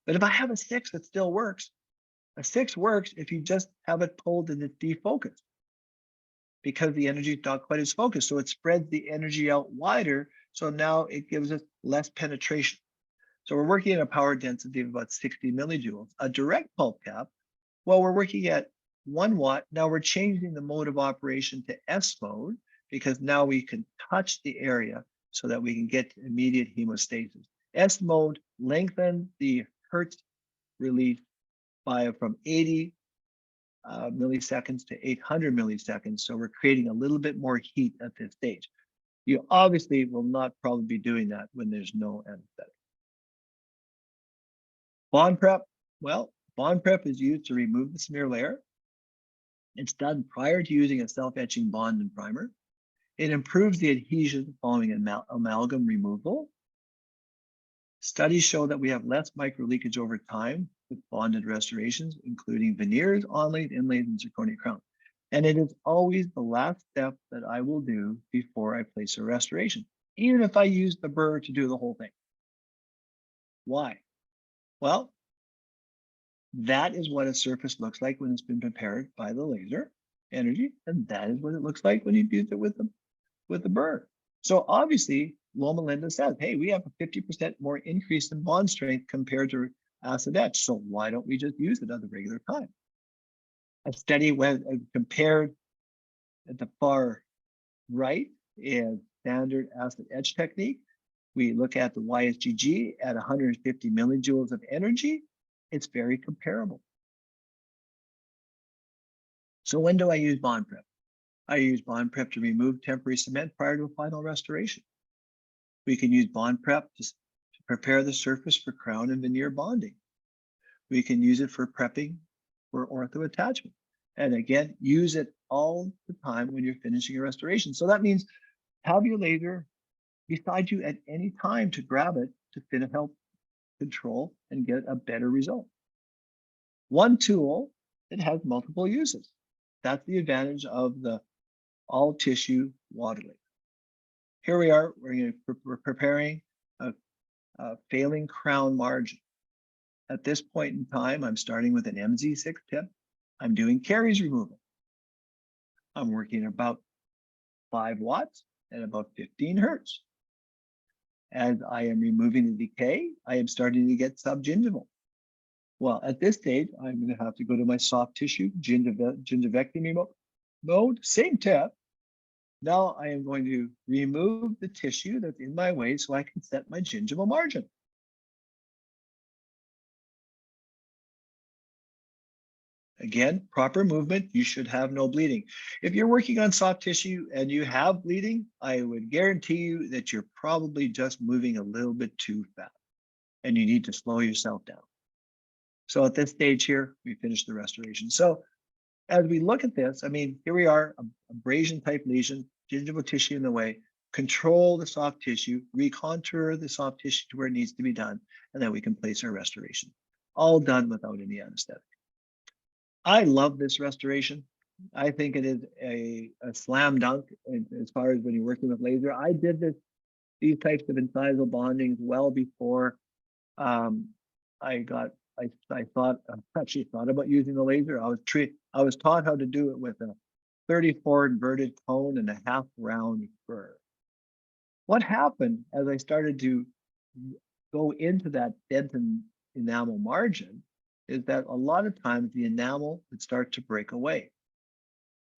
But if I have a 6, it still works. A 6 works if you just have it pulled and it's defocused because the energy is not quite as focused. So it spreads the energy out wider. So now it gives us less penetration. So we're working at a power density of about 60 millijoules. A direct pulp cap, well, we're working at 1 watt. Now we're changing the mode of operation to S mode because now we can touch the area so that we can get immediate hemostasis. S mode lengthens the hertz release by from 80 milliseconds to 800 milliseconds. So we're creating a little bit more heat at this stage. You obviously will not probably be doing that when there's no anesthetic. Bond prep, well, bond prep is used to remove the smear layer. It's done prior to using a self-etching bond and primer. It improves the adhesion following amalgam removal. Studies show that we have less micro leakage over time with bonded restorations, including veneers, onlays, inlays, and zirconia crown. And it is always the last step that I will do before I place a restoration, even if I use the burr to do the whole thing. Why? Well, that is what a surface looks like when it's been prepared by the laser energy, and that is what it looks like when you use it with the burr. So obviously, Loma Linda says, hey, we have a 50% more increase in bond strength compared to acid etch. So why don't we just use it at the regular time? A study went compared at the far right is standard acid etch technique. We look at the YSGG at 150 millijoules of energy. It's very comparable. So when do I use bond prep? I use bond prep to remove temporary cement prior to a final restoration. We can use bond prep to prepare the surface for crown and veneer bonding. We can use it for prepping for ortho attachment. And again, use it all the time when you're finishing a restoration. So that means have your laser beside you at any time to grab it to help control and get a better result. One tool that has multiple uses. That's the advantage of the all tissue water laser. Here we are, we're preparing a failing crown margin. At this point in time, I'm starting with an MZ6 tip. I'm doing caries removal. I'm working about 5 watts at about 15 hertz. As I am removing the decay, I am starting to get subgingival. Well, at this stage, I'm going to have to go to my soft tissue gingivectomy mode, same tip. Now I am going to remove the tissue that's in my way so I can set my gingival margin. Again, proper movement, you should have no bleeding. If you're working on soft tissue and you have bleeding, I would guarantee you that you're probably just moving a little bit too fast and you need to slow yourself down. So at this stage here, we finished the restoration. So as we look at this, I mean, here we are, abrasion type lesion, gingival tissue in the way, control the soft tissue, recontour the soft tissue to where it needs to be done, and then we can place our restoration. All done without any anesthetic. I love this restoration. I think it is a slam dunk as far as when you're working with laser. I did these types of incisal bondings well before I actually thought about using the laser. I was taught how to do it with a 34 inverted cone and a half round burr. What happened as I started to go into that dentin enamel margin is that a lot of times the enamel would start to break away.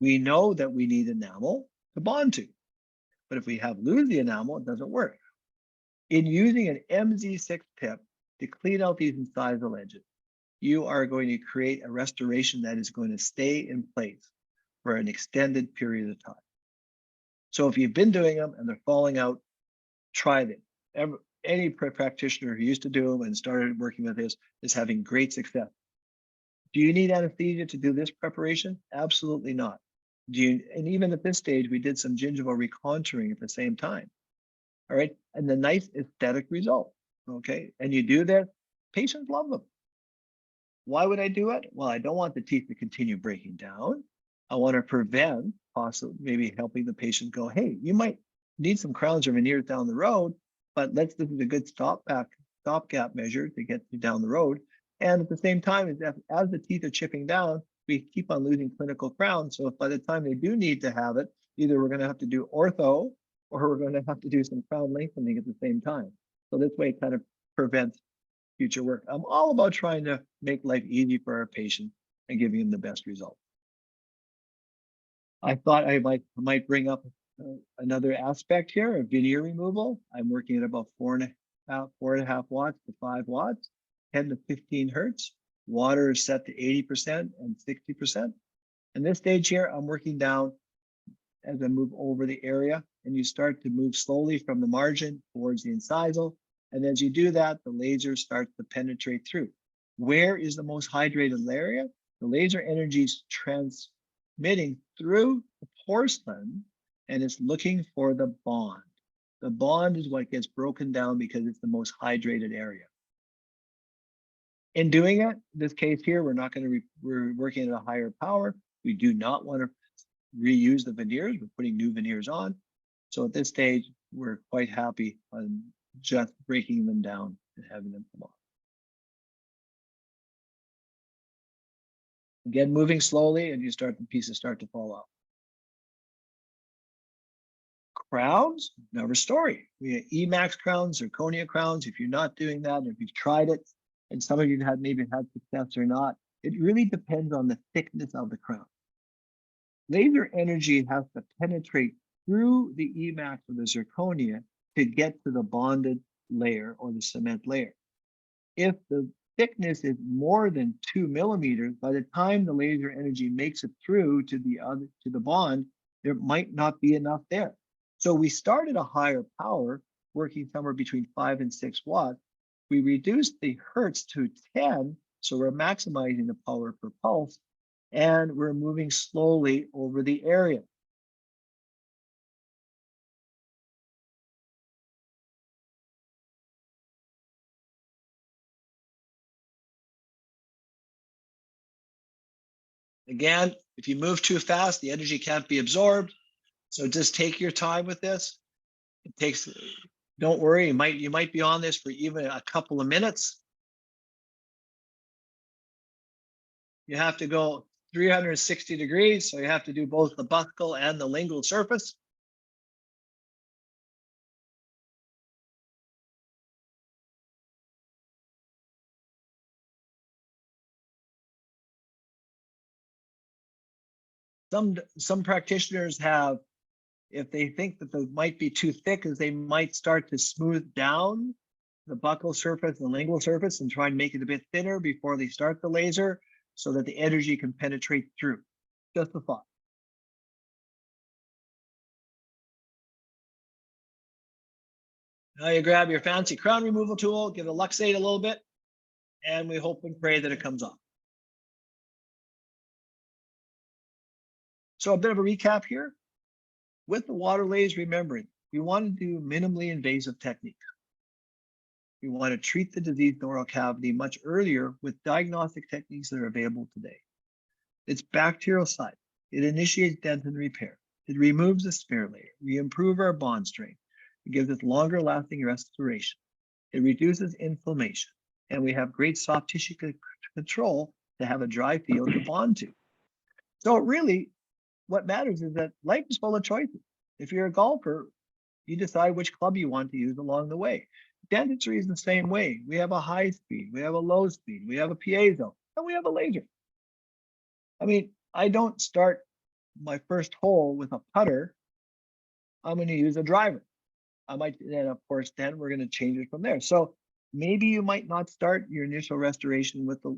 We know that we need enamel to bond to, but if we have lose the enamel, it doesn't work. In using an MZ6 tip to clean out these incisal edges, you are going to create a restoration that is going to stay in place for an extended period of time. So if you've been doing them and they're falling out, try them. Any practitioner who used to do them and started working with this is having great success. Do you need anesthesia to do this preparation? Absolutely not. And even at this stage, we did some gingival recontouring at the same time. All right. And the nice aesthetic result. Okay. And you do that, patients love them. Why would I do it? Well, I don't want the teeth to continue breaking down. I want to prevent possibly maybe helping the patient go, hey, you might need some crowns or veneers down the road, but this is a good stopgap measure to get you down the road. And at the same time, as the teeth are chipping down, we keep on losing clinical crowns. So if by the time they do need to have it, either we're going to have to do ortho or we're going to have to do some crown lengthening at the same time. So this way it kind of prevents future work. I'm all about trying to make life easy for our patients and giving them the best result. I thought I might bring up another aspect here of veneer removal. I'm working at about 4.5 watts to 5 watts, 10 to 15 hertz. Water is set to 80% and 60%. And this stage here, I'm working down as I move over the area, and you start to move slowly from the margin towards the incisal. And as you do that, the laser starts to penetrate through. Where is the most hydrated area? The laser energy is transmitting through the porcelain, and it's looking for the bond. The bond is what gets broken down because it's the most hydrated area. In doing it, this case here, we're working at a higher power. We do not want to reuse the veneers. We're putting new veneers on. So at this stage, we're quite happy on just breaking them down and having them come off. Again, moving slowly, and the pieces start to fall off. Crowns, another story. We have Emax crowns, zirconia crowns. If you're not doing that, or if you've tried it, and some of you have maybe had success or not, it really depends on the thickness of the crown. Laser energy has to penetrate through the Emax or the zirconia to get to the bonded layer or the cement layer. If the thickness is more than 2 millimeters, by the time the laser energy makes it through to the bond, there might not be enough there. So we start at a higher power, working somewhere between 5 and 6 watts. We reduce the hertz to 10, so we're maximizing the power per pulse, and we're moving slowly over the area. Again, if you move too fast, the energy can't be absorbed. So just take your time with this. Don't worry, you might be on this for even a couple of minutes. You have to go 360 degrees, so you have to do both the buccal and the lingual surface. Some practitioners have, if they think that they might be too thick, is they might start to smooth down the buccal surface and lingual surface and try and make it a bit thinner before they start the laser so that the energy can penetrate through. Just a thought. Now you grab your fancy crown removal tool, give it luxate a little bit, and we hope and pray that it comes off. So a bit of a recap here. With the water laser, remembering, we want to do minimally invasive techniques. We want to treat the diseased oral cavity much earlier with diagnostic techniques that are available today. It's bacterial side. It initiates dentin repair. It removes the smear layer. We improve our bond strength. It gives us longer lasting restoration. It reduces inflammation. And we have great soft tissue control to have a dry field to bond to. So really, what matters is that life is full of choices. If you're a golfer, you decide which club you want to use along the way. Dentistry is the same way. We have a high speed, we have a low speed, we have a piezo, and we have a laser. I mean, I don't start my first hole with a putter. I'm going to use a driver. I might, and of course, then we're going to change it from there. So maybe you might not start your initial restoration with the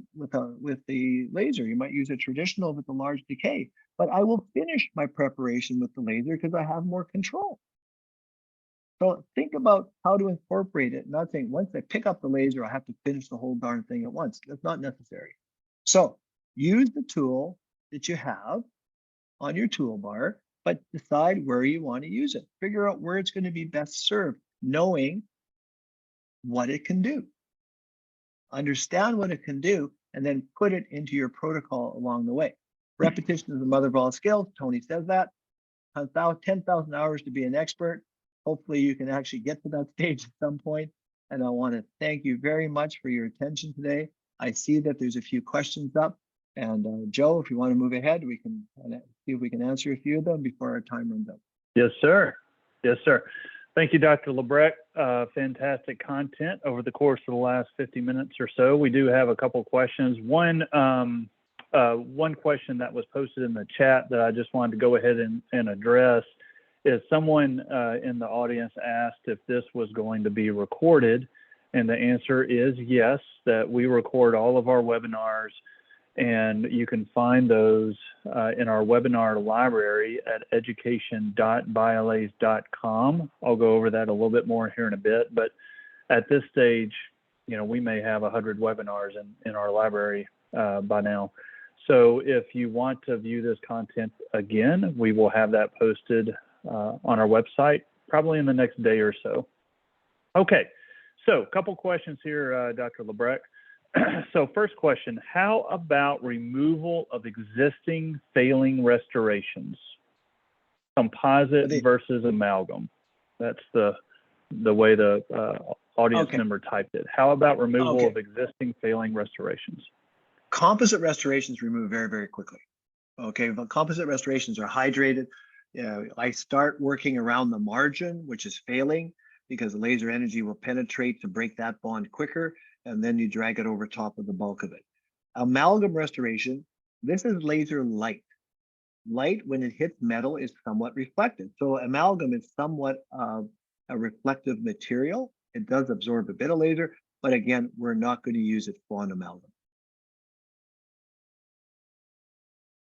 laser. You might use a traditional with a large decay, but I will finish my preparation with the laser because I have more control. So think about how to incorporate it. Not saying once I pick up the laser, I have to finish the whole darn thing at once. That's not necessary. So use the tool that you have on your toolbar, but decide where you want to use it. Figure out where it's going to be best served, knowing what it can do. Understand what it can do, and then put it into your protocol along the way. Repetition is the mother of all skills. Tony says that. 10,000 hours to be an expert. Hopefully you can actually get to that stage at some point. And I want to thank you very much for your attention today. I see that there's a few questions up. And Joe, if you want to move ahead, we can see if we can answer a few of them before our time runs out. Yes, sir. Yes, sir. Thank you, Dr. Labrecque. Fantastic content over the course of the last 50 minutes or so. We do have a couple questions. One question that was posted in the chat that I just wanted to go ahead and address is someone in the audience asked if this was going to be recorded. And the answer is yes, that we record all of our webinars, and you can find those in our webinar library at education.biolays.com. I'll go over that a little bit more here in a bit, but at this stage, you know, we may have 100 webinars in our library by now. So if you want to view this content again, we will have that posted on our website probably in the next day or so. Okay, so a couple questions here, Dr. Labrecque. So first question, how about removal of existing failing restorations? Composite versus amalgam. That's the way the audience member typed it. How about removal of existing failing restorations? Composite restorations remove very, very quickly. Okay, but composite restorations are hydrated. I start working around the margin, which is failing, because the laser energy will penetrate to break that bond quicker, and then you drag it over top of the bulk of it. Amalgam restoration, this is laser light. Light, when it hits metal, is somewhat reflective. So amalgam is somewhat a reflective material. It does absorb a bit of laser, but again, we're not going to use it for an amalgam.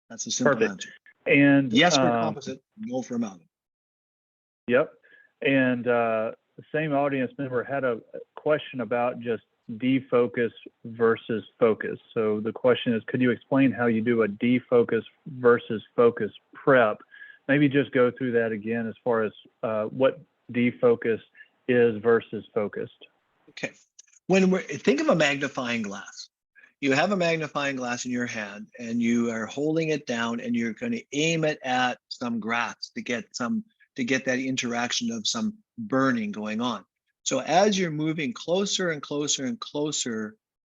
That's a simple answer. And yes for composite, no for amalgam. Yep. And the same audience member had a question about just defocus versus focus. So the question is, could you explain how you do a defocus versus focus prep? Maybe just go through that again as far as what defocus is versus focused. Okay. When we think of a magnifying glass, you have a magnifying glass in your hand and you are holding it down and you're going to aim it at some grass to get that interaction of some burning going on. So as you're moving closer and closer and closer,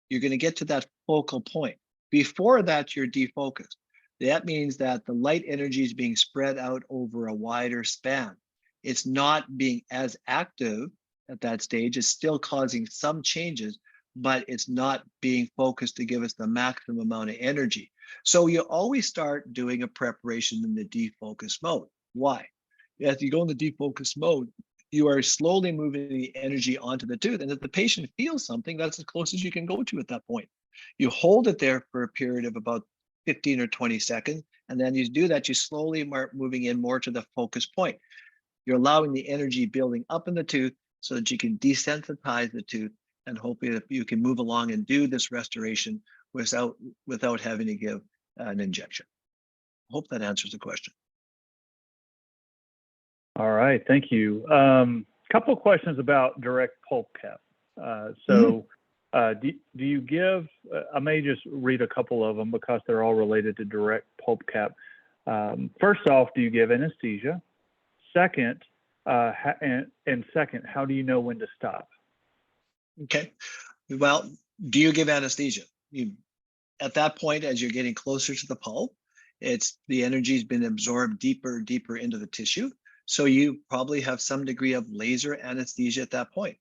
you're going to get to that focal point. Before that, you're defocused. That means that the light energy is being spread out over a wider span. It's not being as active at that stage. It's still causing some changes, but it's not being focused to give us the maximum amount of energy. So you always start doing a preparation in the defocus mode. Why? As you go in the defocus mode, you are slowly moving the energy onto the tooth. And if the patient feels something, that's as close as you can go to at that point. You hold it there for a period of about 15 or 20 seconds. And then you do that, you slowly start moving in more to the focus point. You're allowing the energy building up in the tooth so that you can desensitize the tooth, and hopefully that you can move along and do this restoration without having to give an injection. Hope that answers the question. All right, thank you. Couple of questions about direct pulp cap. Do you give, I may just read a couple of them because they're all related to direct pulp cap. First off, do you give anesthesia? Second, second, how do you know when to stop? Okay. Well, do you give anesthesia? At that point, as you're getting closer to the pulp, the energy's been absorbed deeper into the tissue. So you probably have some degree of laser anesthesia at that point.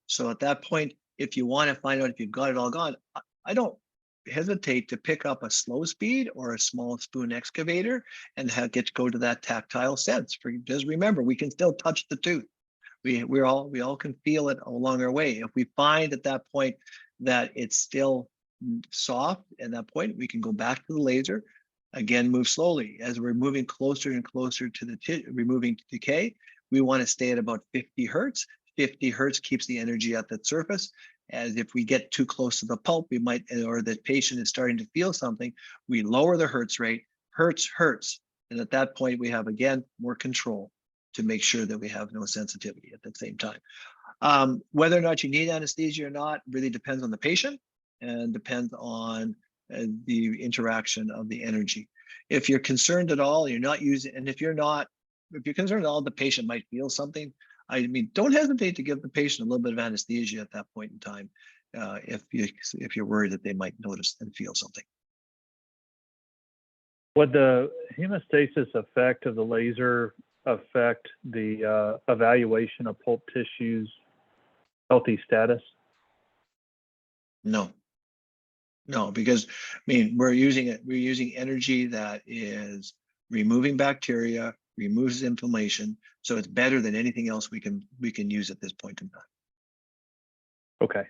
So at that point, if you want to find out if you've got it all gone, I don't hesitate to pick up a slow speed or a small spoon excavator and go to that tactile sense. Just remember, we can still touch the tooth. We all can feel it along our way. If we find at that point that it's still soft, at that point we can go back to the laser. Again, move slowly. As we're moving closer and closer to removing decay, we want to stay at about 50 hertz. 50 hertz keeps the energy at the surface. As if we get too close to the pulp, we might, or the patient is starting to feel something, we lower the hertz rate. Hertz. And at that point, we have, again, more control to make sure that we have no sensitivity at the same time. Whether or not you need anesthesia or not really depends on the patient and depends on the interaction of the energy. If you're concerned at all, you're not using, and if you're concerned at all, the patient might feel something. I mean, don't hesitate to give the patient a little bit of anesthesia at that point in time, if you're worried that they might notice and feel something. Would the hemostasis effect of the laser affect the evaluation of pulp tissue's healthy status? No, because I mean, we're using energy that is removing bacteria, removes inflammation, so it's better than anything else we can use at this point in time. Okay.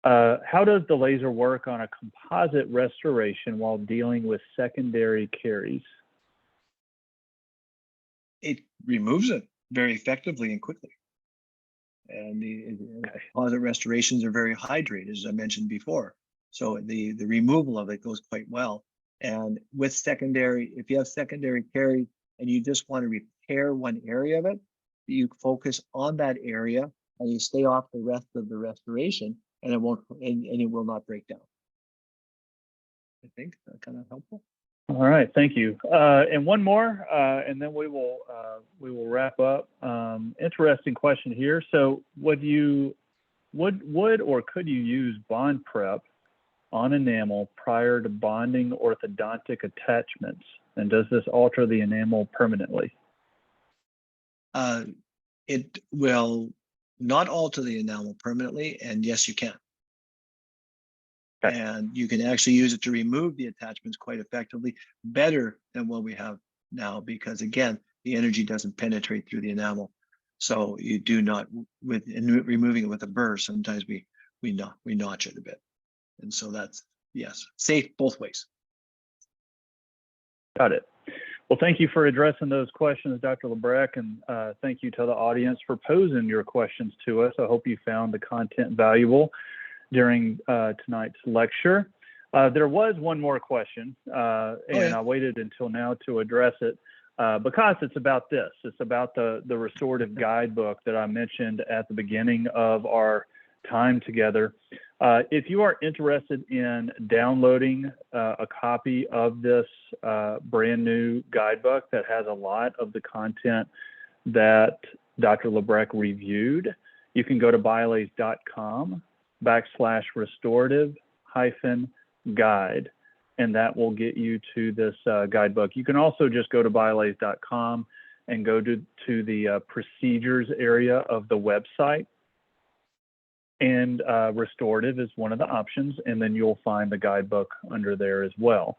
How does the laser work on a composite restoration while dealing with secondary caries? It removes it very effectively and quickly. And the composite restorations are very hydrated, as I mentioned before. So the removal of it goes quite well. And with if you have secondary caries and you just want to repair one area of it, you focus on that area and you stay off the rest of the restoration, and it will not break down. I think that's kind of helpful. All right, thank you. And one more, and then we will wrap up. Interesting question here. So, would or could you use bond prep on enamel prior to bonding orthodontic attachments? And does this alter the enamel permanently? It will not alter the enamel permanently, and yes, you can. Okay. And you can actually use it to remove the attachments quite effectively, better than what we have now, because again, the energy doesn't penetrate through the enamel. So you do not, removing it with a burr, sometimes we notch it a bit. And so that's, yes, safe both ways. Got it. Well, thank you for addressing those questions, Dr. Labrecque, and thank you to the audience for posing your questions to us. I hope you found the content valuable during tonight's lecture. There was one more question, and I waited until now to address it because it's about this. It's about the restorative guidebook that I mentioned at the beginning of our time together. If you are interested in downloading a copy of this brand new guidebook that has a lot of the content that Dr. Labrecque reviewed, you can go to biolays.com/restorative-guide, and that will get you to this guidebook. You can also just go to biolays.com and go to the procedures area of the website, and restorative is one of the options, and then you'll find the guidebook under there as well.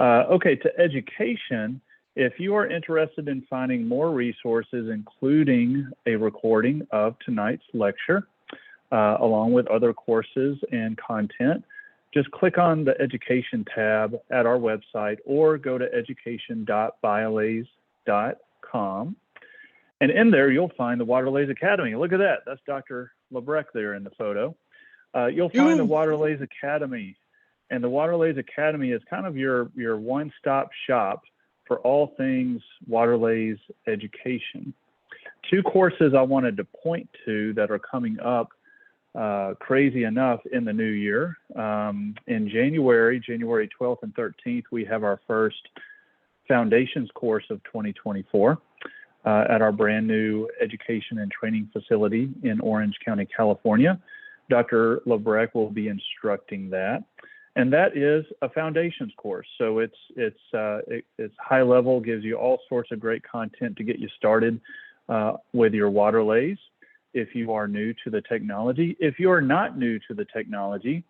Okay, to education, if you are interested in finding more resources, including a recording of tonight's lecture, along with other courses and content, just click on the education tab at our website or go to education.biolays.com. And in there, you'll find the Waterlays Academy. Look at that. That's Dr. Labrecque there in the photo. You'll find the Waterlays Academy And the Waterlays Academy is kind of your one-stop shop for all things Waterlays education. 2 courses I wanted to point to that are coming up, crazy enough, in the new year. In January 12th and 13th, we have our first Foundations course of 2024 at our brand new education and training facility in Orange County, California. Dr. Labrecque will be instructing that. And that is a Foundations course. So it's high level, gives you all sorts of great content to get you started with your Waterlays if you are new to the technology. If you are not new to the technology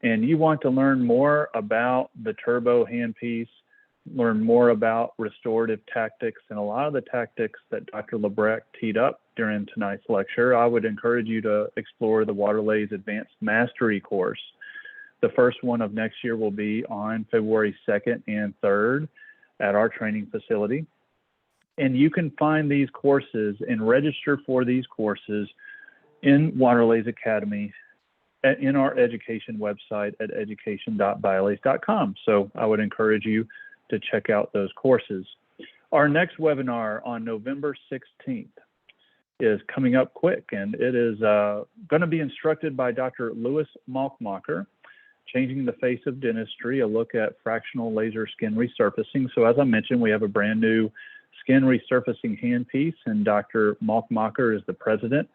and you want to learn more about the turbo handpiece, learn more about restorative tactics and a lot of the tactics that Dr. Labrecque teed up during tonight's lecture, I would encourage you to explore the Waterlays Advanced Mastery course. The first one of next year will be on February 2nd and 3rd at our training facility. And you can find these courses and register for these courses in Waterlays Academy in our education website at education.biolays.com. So I would encourage you to check out those courses. Our next webinar on November 16th is coming up quick, and it is going to be instructed by Dr. Louis Malkmacher, Changing the Face of Dentistry, a look at fractional laser skin resurfacing. So as I mentioned, we have a brand new skin resurfacing handpiece, and Dr. Malkmacher is the president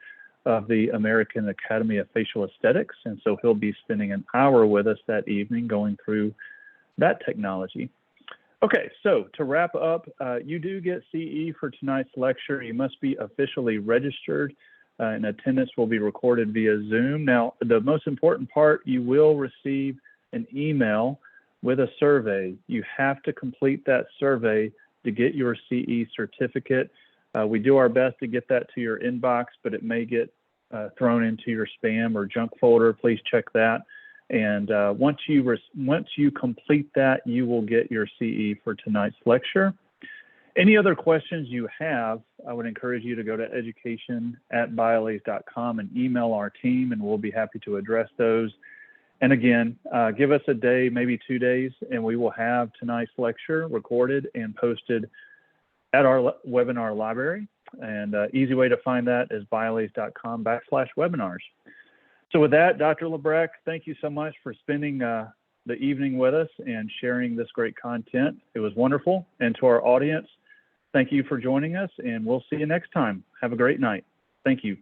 of the American Academy of Facial Aesthetics, and so he'll be spending an hour with us that evening going through that technology. Okay, so to wrap up, you do get CE for tonight's lecture. You must be officially registered, and attendance will be recorded via Zoom. Now, the most important part, you will receive an email with a survey. You have to complete that survey to get your CE certificate. We do our best to get that to your inbox, but it may get thrown into your spam or junk folder. Please check that. And once you complete that, you will get your CE for tonight's lecture. Any other questions you have, I would encourage you to go to education@biolays.com and email our team, and we'll be happy to address those. And again, give us a day, maybe 2 days, and we will have tonight's lecture recorded and posted at our webinar library. And easy way to find that is biolays.com/webinars. So with that, Dr. Labrecque, thank you so much for spending the evening with us and sharing this great content. It was wonderful. And to our audience, thank you for joining us, and we'll see you next time. Have a great night. Thank you.